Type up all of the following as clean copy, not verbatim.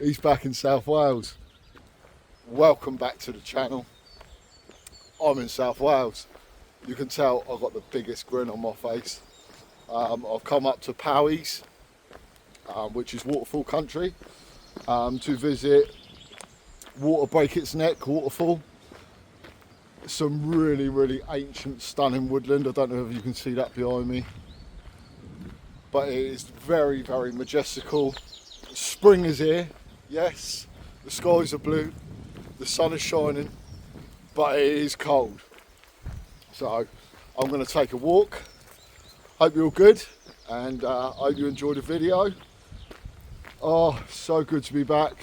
He's back in South Wales. Welcome back to the channel. I'm in South Wales. You can tell I've got the biggest grin on my face. I've come up to Powys, which is Waterfall country, to visit Water Break Its Neck Waterfall. Some really ancient, stunning woodland. I don't know if you can see that behind me, but it is very majestical. Spring is here, yes, the skies are blue, the sun is shining, but it is cold. So I'm going to take a walk. Hope you're all good, and hope you enjoyed the video. Oh, so good to be back.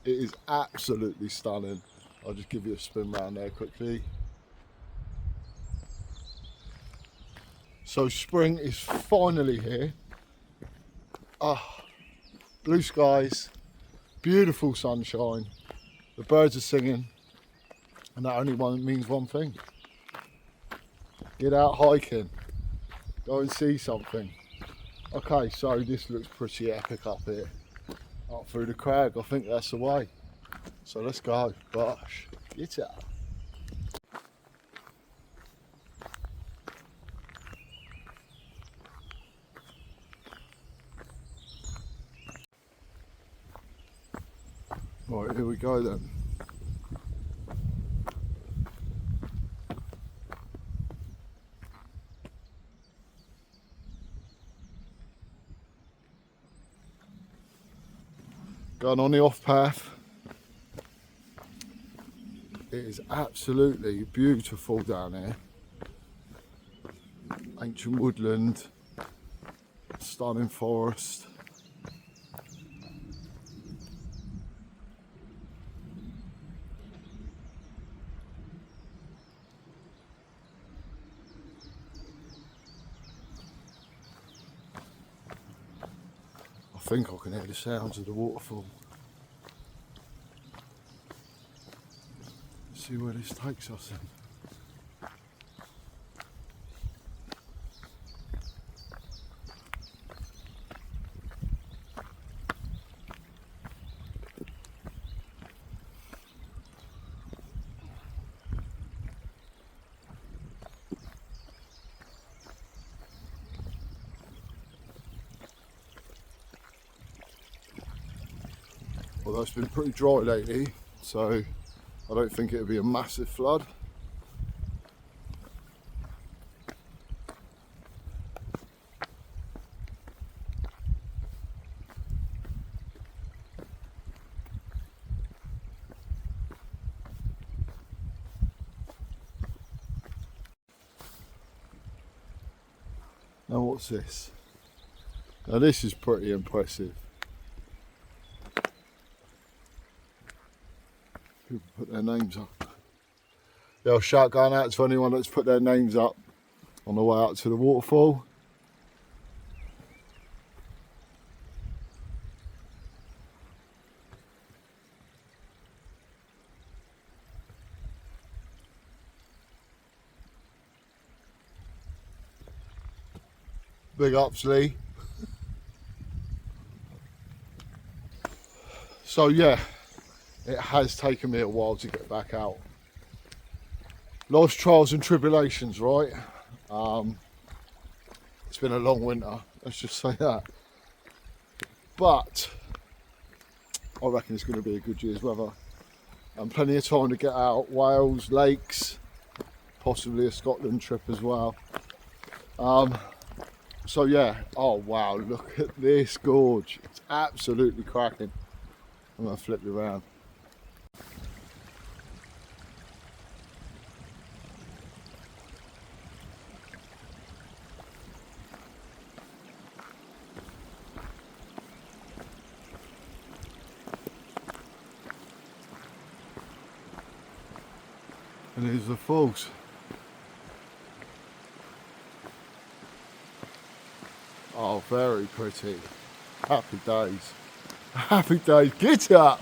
It is absolutely stunning. I'll just give you a spin round there quickly. So spring is finally here. Blue skies, beautiful sunshine, the birds are singing, and that only means one thing. Get out hiking, go and see something. Okay, so this looks pretty epic up here. Up through the crag, I think that's the way. So let's go. Gosh, get out. Right, here we go then. Going on the off path. It is absolutely beautiful down here. Ancient woodland, stunning forest. I think I can hear the sounds of the waterfall. See where this takes us then. Although it's been pretty dry lately, so I don't think it'll be a massive flood. Now what's this? Now this is pretty impressive. People put their names up. Yeah, I'll shout going out to anyone that's put their names up on the way out to the waterfall. Big ups, Lee. So yeah, it has taken me a while to get back out. Life's trials and tribulations, right? It's been a long winter, let's just say that. But I reckon it's going to be a good year's weather. And plenty of time to get out. Wales, lakes, possibly a Scotland trip as well. So yeah, oh wow, look at this gorge. It's absolutely cracking. I'm going to flip you around. And here's the falls. Oh, very pretty. Happy days. Happy days. Get up!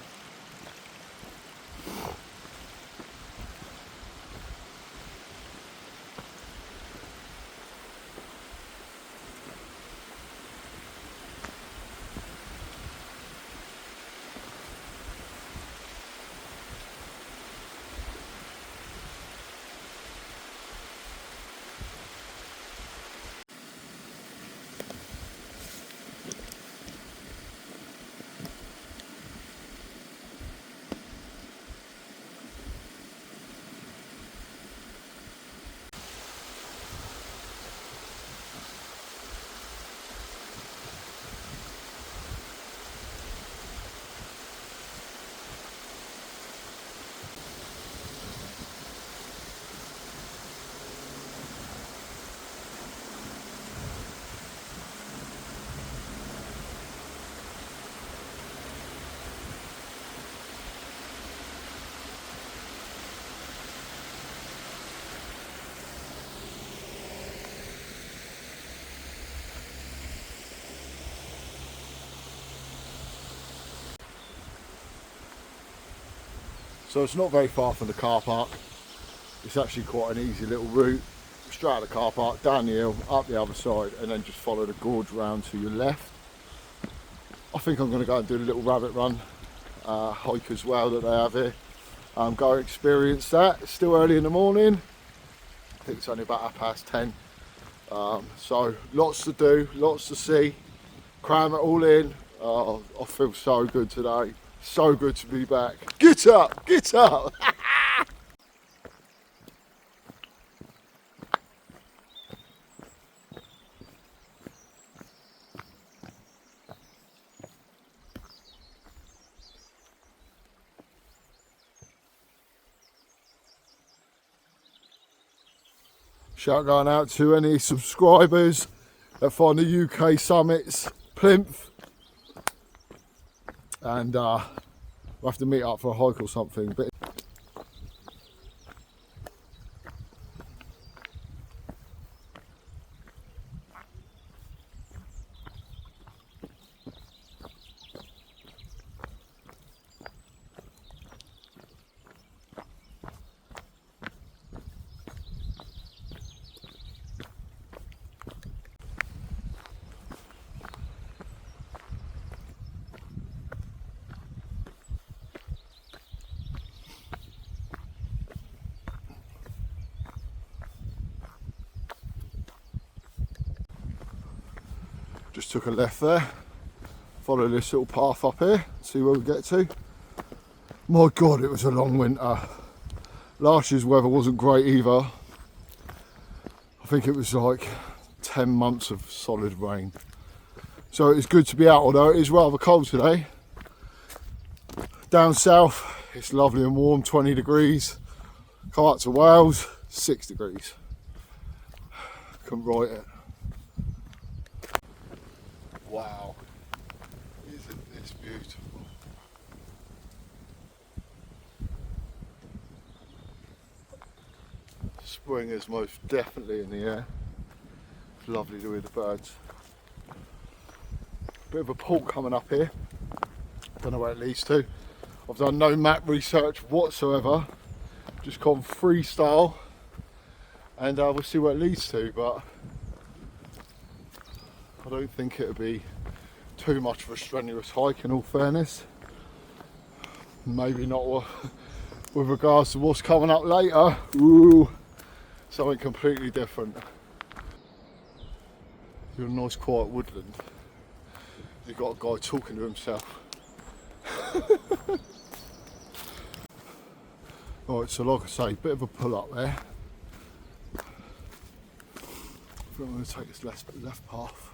So it's not very far from the car park. It's actually quite an easy little route. Straight out of the car park, down the hill, up the other side, and then just follow the gorge round to your left. I think I'm going to go and do the little rabbit run hike as well that they have here. Go experience that. It's still early in the morning. I think it's only about 10:30. So lots to do, lots to see. Cram it all in. Oh, I feel so good today. So good to be back. Get up, get up. Shout going out to any subscribers that find the UK summits, plinth. And we'll have to meet up for a hike or something. But just took a left there, follow this little path up here, see where we get to. My God, it was a long winter. Last year's weather wasn't great either. I think it was like 10 months of solid rain. So it's good to be out, although it is rather cold today. Down south, it's lovely and warm, 20 degrees. Come up to Wales, 6 degrees. Couldn't write it. Wow, isn't this beautiful? Spring is most definitely in the air. It's lovely to hear the birds. Bit of a pull coming up here. Don't know where it leads to. I've done no map research whatsoever. Just gone freestyle, and we'll see where it leads to. But I don't think it'll be too much of a strenuous hike in all fairness. Maybe not with regards to what's coming up later. Ooh, something completely different. You're in a nice quiet woodland. You've got a guy talking to himself. Alright, so like I say, bit of a pull up there. think I'm going to take this left path.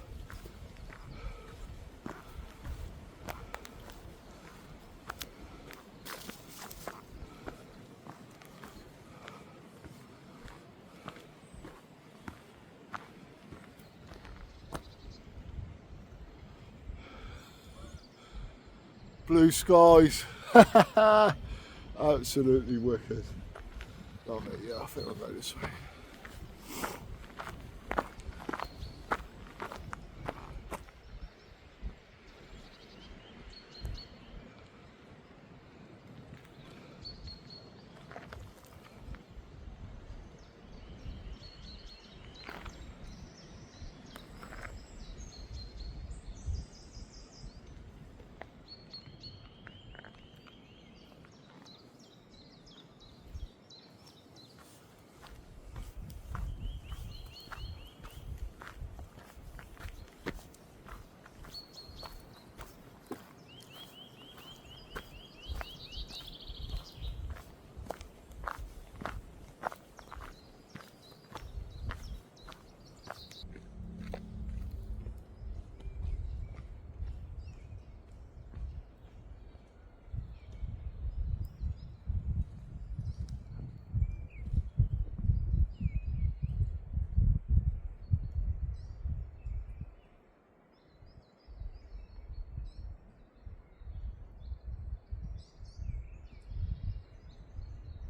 Blue skies. Absolutely wicked. Love it. Yeah, I think I'll go this way.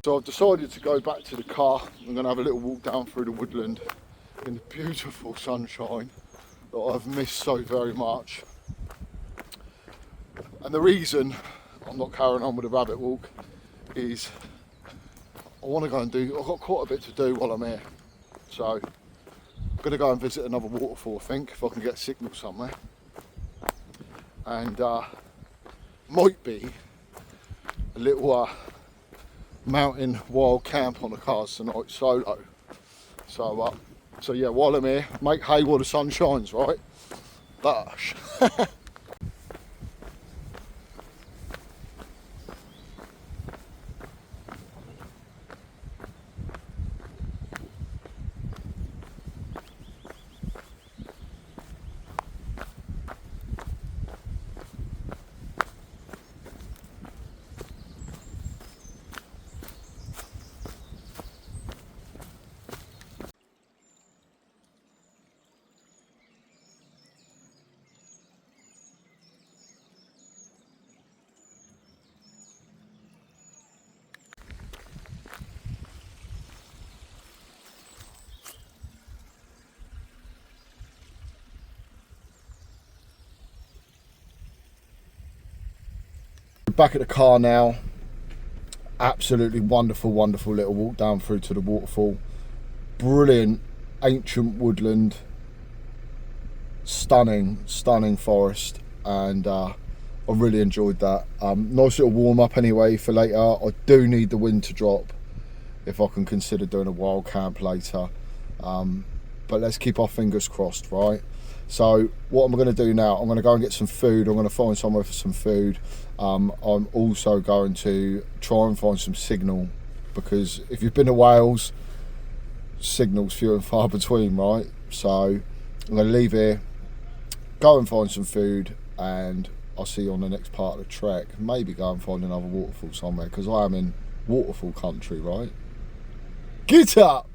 So I've decided to go back to the car. I'm going to have a little walk down through the woodland in the beautiful sunshine that I've missed so very much. And the reason I'm not carrying on with the rabbit walk is I want to go and I've got quite a bit to do while I'm here. So I'm going to go and visit another waterfall, I think, if I can get a signal somewhere. And might be a little mountain wild camp on the cars tonight, solo. So yeah, while I'm here, make hay while the sun shines, right? Bush. Back at the car now. Absolutely wonderful little walk down through to the waterfall. Brilliant ancient woodland, stunning forest, and I really enjoyed that. Nice little warm up anyway for later. I do need the wind to drop if I can consider doing a wild camp later, but let's keep our fingers crossed, right? So what I'm going to do now, I'm going to go and get some food. I'm going to find somewhere for some food. I'm also going to try and find some signal, because if you've been to Wales, signal's few and far between, right? So I'm going to leave here, go and find some food, and I'll see you on the next part of the trek. Maybe go and find another waterfall somewhere, because I am in waterfall country, right? Get up!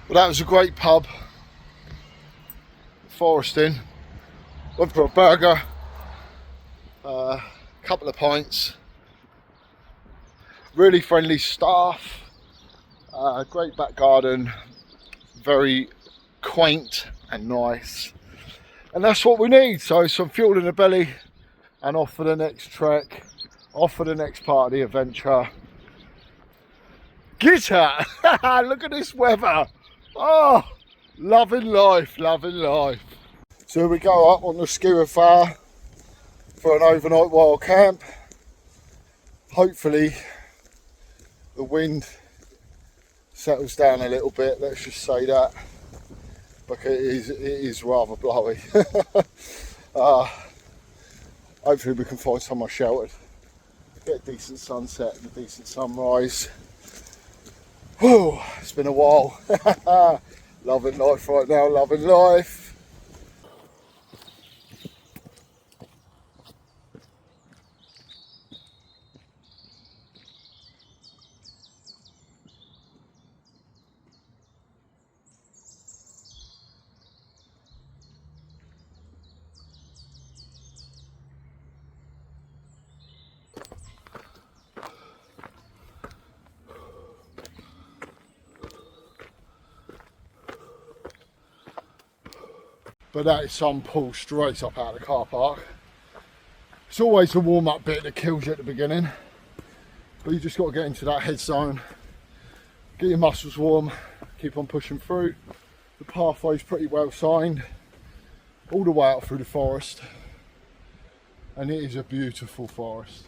Well, that was a great pub. Forest Inn. Went for a burger, couple of pints. Really friendly staff. Great back garden. Very quaint and nice. And that's what we need. So some fuel in the belly and off for the next trek. Off for the next part of the adventure. Get her! Look at this weather. Oh, loving life, loving life. So we go up on the Skirrid Fawr for an overnight wild camp. Hopefully the wind settles down a little bit, let's just say that, because it is rather blowy. Hopefully we can find somewhere sheltered, get a decent sunset and a decent sunrise. Whew, it's been a while. Loving life right now, loving life. But that is some pull straight up out of the car park. It's always the warm-up bit that kills you at the beginning, but you just got to get into that head zone, get your muscles warm, keep on pushing through. The pathway's pretty well signed all the way up through the forest, and it is a beautiful forest.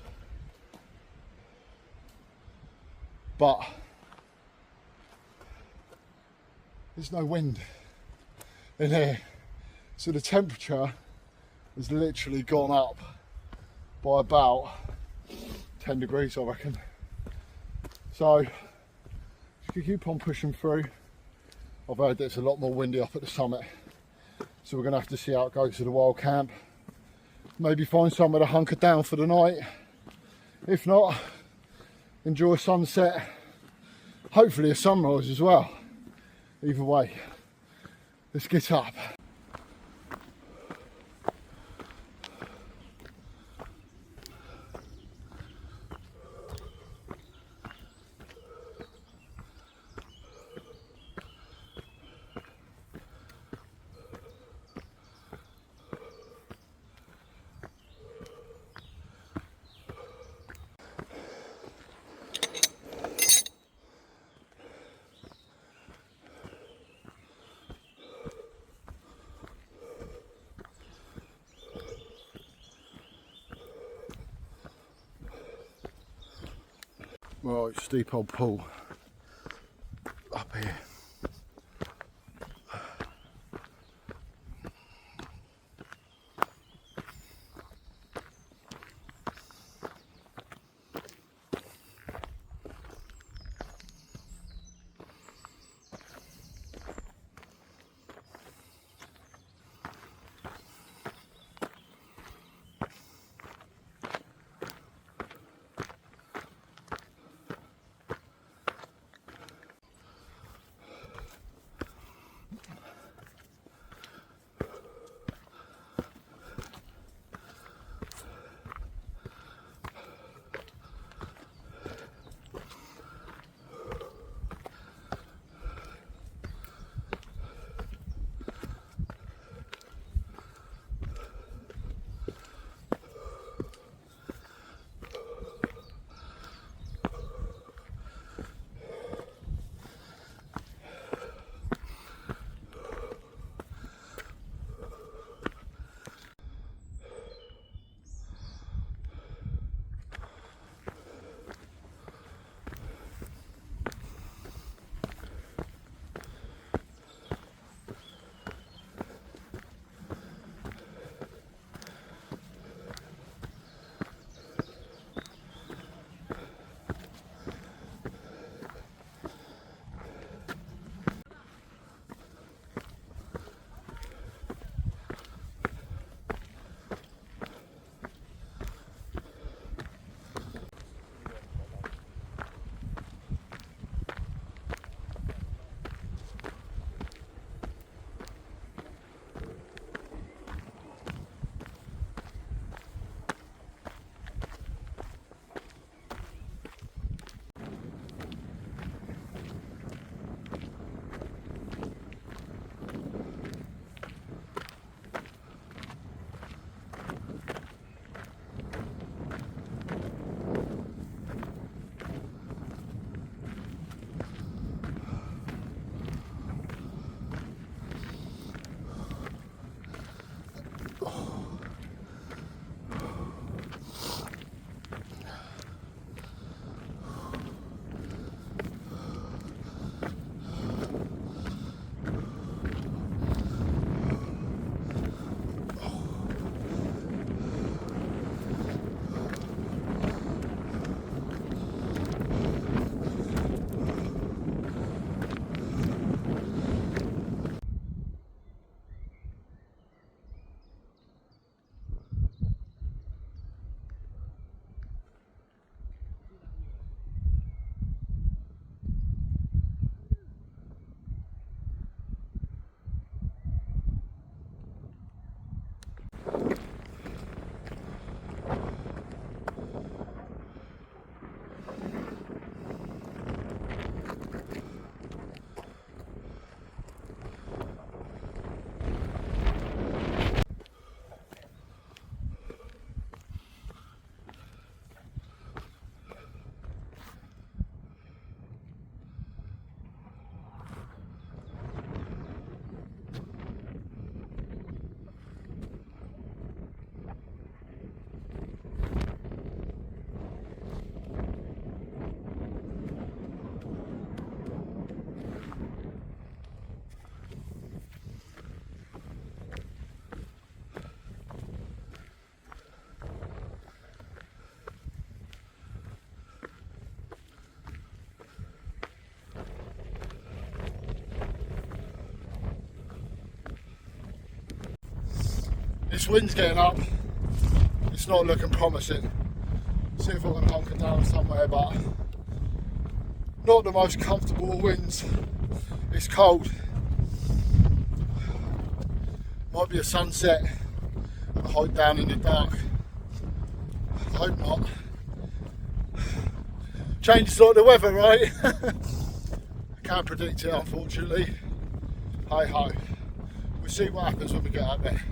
But there's no wind in here, so the temperature has literally gone up by about 10 degrees, I reckon. So just keep on pushing through. I've heard that it's a lot more windy up at the summit, so we're going to have to see how it goes to the wild camp. Maybe find somewhere to hunker down for the night. If not, enjoy a sunset, hopefully a sunrise as well. Either way, let's get up. Right, steep old pull up here. This wind's getting up. It's not looking promising. See if I can hunker down somewhere, but not the most comfortable winds. It's cold. Might be a sunset and a hike down in the dark. I hope not. Changes like the weather, right? Can't predict it, unfortunately. Hey ho. We'll see what happens when we get up there.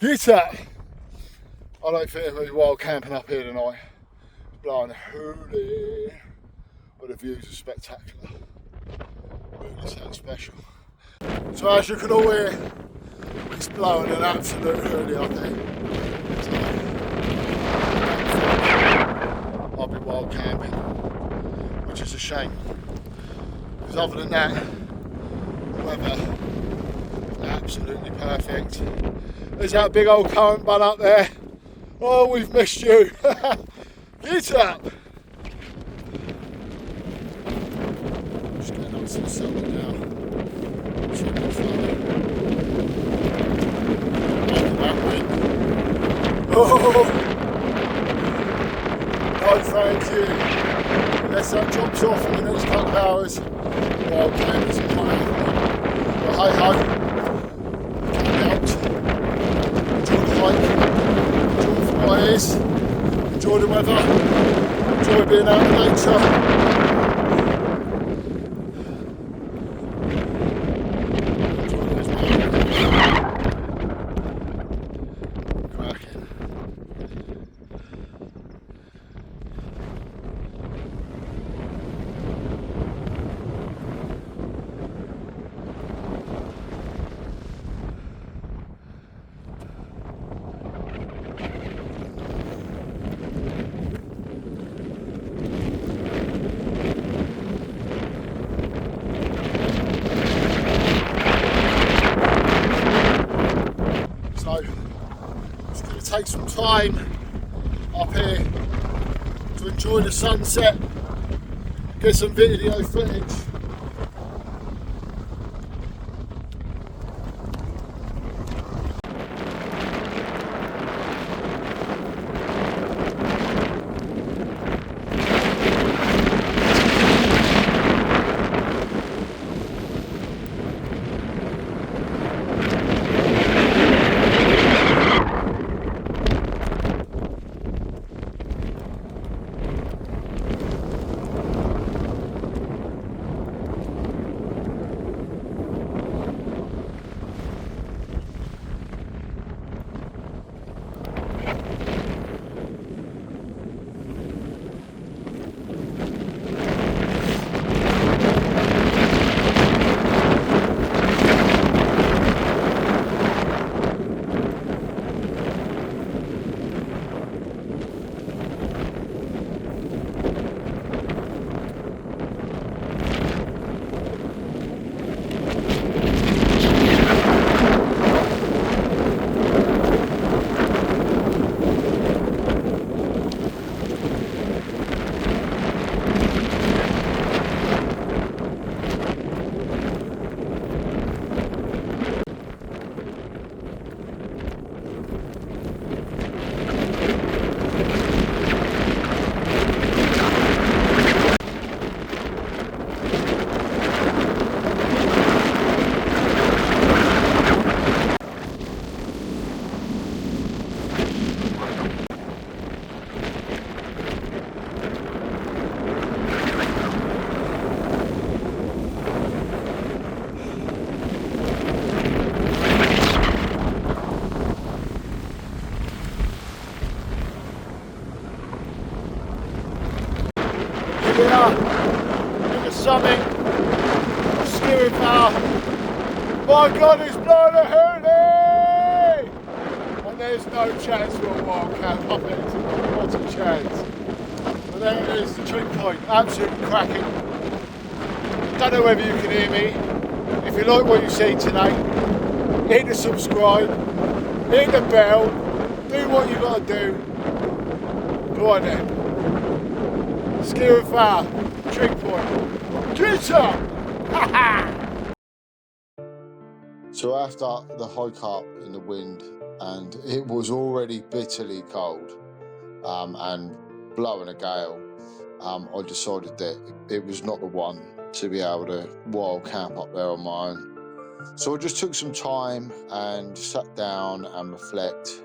Get up! I don't think it'll be wild camping up here tonight. It's blowing a hoolie, but the views are spectacular. Really sounds special. So as you can all hear, it's blowing an absolute hoolie up here. So, I'll be wild camping, which is a shame. Because other than that, the weather is absolutely perfect. There's that big old current bun up there. Oh, we've missed you. Get up. Just getting up to the summit now. Should be fun. Look at that wind. Oh, no thank you. Unless that drops off in the next couple of hours. Wild campers are quite happening. But hey ho. Enjoy the weather, enjoy being out in nature. Take some time up here to enjoy the sunset, get some video footage. here in the summit of Skirrid Fawr. My God, it's blowing a hoolie! And there's no chance for a wild camp up there. Not a chance. But there it is, the tree point, absolutely cracking. Don't know whether you can hear me. If you like what you see today, hit the subscribe, hit the bell, do what you got to do. Go on then. Skirrid Fawr, tree point. Get up! Ha ha! So after the hike up in the wind, and it was already bitterly cold and blowing a gale, I decided that it was not the one to be able to wild camp up there on my own. So I just took some time and sat down and reflect,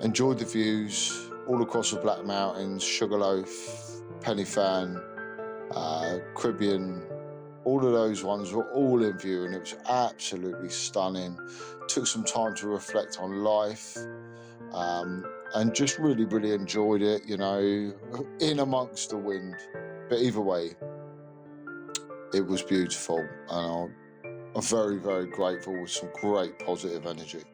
enjoyed the views all across the Black Mountains, Sugarloaf, Pennyfan, Caribbean. All of those ones were all in view and it was absolutely stunning. Took some time to reflect on life and just really enjoyed it, you know, in amongst the wind. But either way, it was beautiful and I'm very grateful with some great positive energy.